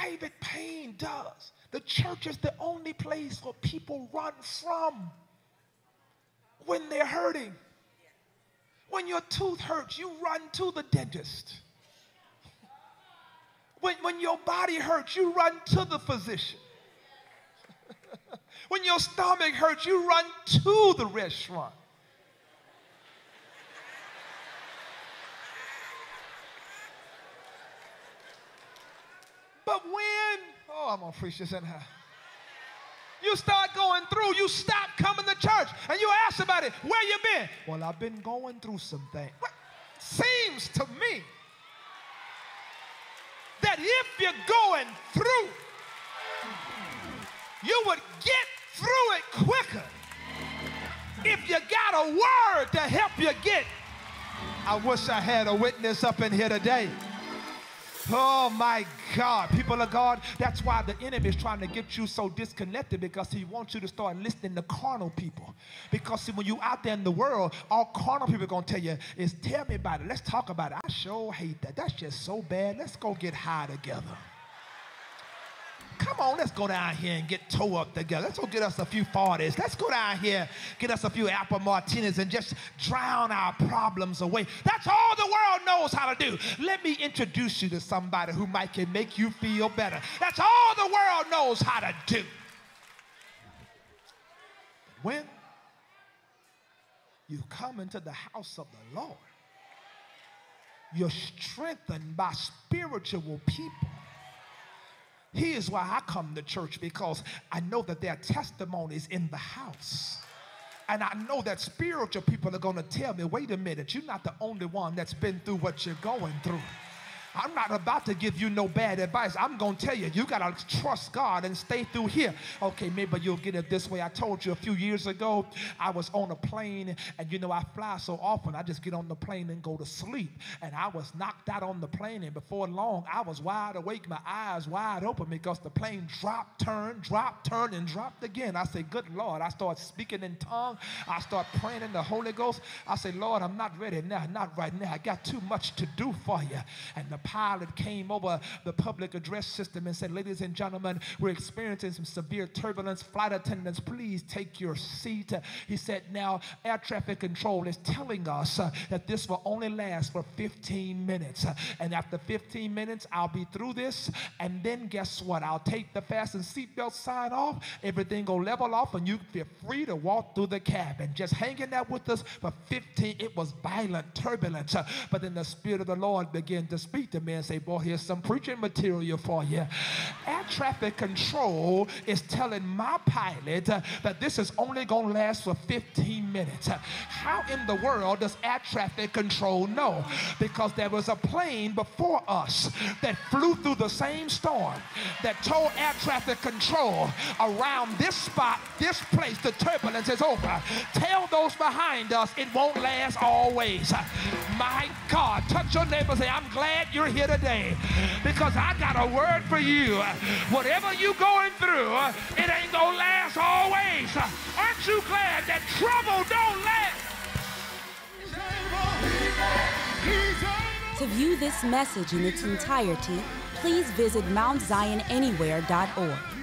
private pain does. The church is the only place where people run from when they're hurting. When your tooth hurts, you run to the dentist. When your body hurts, you run to the physician. When your stomach hurts, you run to the restaurant. But I'm going to preach this in here. You start going through, you stop coming to church, and you ask about it. Where you been? Well, I've been going through some things. Seems to me that if you're going through, you would get through it quicker if you got a word to help you get. I wish I had a witness up in here today. Oh my God, people of God, that's why the enemy is trying to get you so disconnected, because he wants you to start listening to carnal people. Because see, when you out there in the world, all carnal people are going to tell you is, tell me about it. Let's talk about it. I sure hate that. That's just so bad. Let's go get high together. Come on, let's go down here and get toe up together. Let's go get us a few 40s. Let's go down here, get us a few apple martinis and just drown our problems away. That's all the world knows how to do. Let me introduce you to somebody who can make you feel better. That's all the world knows how to do. When you come into the house of the Lord, you're strengthened by spiritual people. Here's why I come to church, because I know that there are testimonies in the house. And I know that spiritual people are going to tell me, wait a minute, you're not the only one that's been through what you're going through. I'm not about to give you no bad advice. I'm going to tell you, you got to trust God and stay through here. Okay, maybe you'll get it this way. I told you a few years ago, I was on a plane, and you know, I fly so often, I just get on the plane and go to sleep. And I was knocked out on the plane, and before long, I was wide awake, my eyes wide open, because the plane dropped, turned, and dropped again. I said, good Lord. I started speaking in tongues. I started praying in the Holy Ghost. I said, Lord, I'm not ready now, not right now. I got too much to do for you. And the pilot came over the public address system and said, ladies and gentlemen, we're experiencing some severe turbulence. Flight attendants, please take your seat. He said, now air traffic control is telling us that this will only last for 15 minutes. And after 15 minutes, I'll be through this. And then guess what? I'll take the fasten seatbelt sign off. Everything will level off, and you feel free to walk through the cabin. Just hanging out with us for 15. It was violent turbulence. But then the Spirit of the Lord began to speak to me and say, boy, here's some preaching material for you. Air traffic control is telling my pilot that this is only going to last for 15 minutes. How in the world does air traffic control know? Because there was a plane before us that flew through the same storm that told air traffic control, around this spot, this place, the turbulence is over. Tell those behind us it won't last always. My God, touch your neighbor and say, I'm glad you're here today, because I got a word for you. Whatever you're going through, it ain't gonna last always. Aren't you glad that trouble don't last? To view this message in its entirety, please visit MountZionAnywhere.org.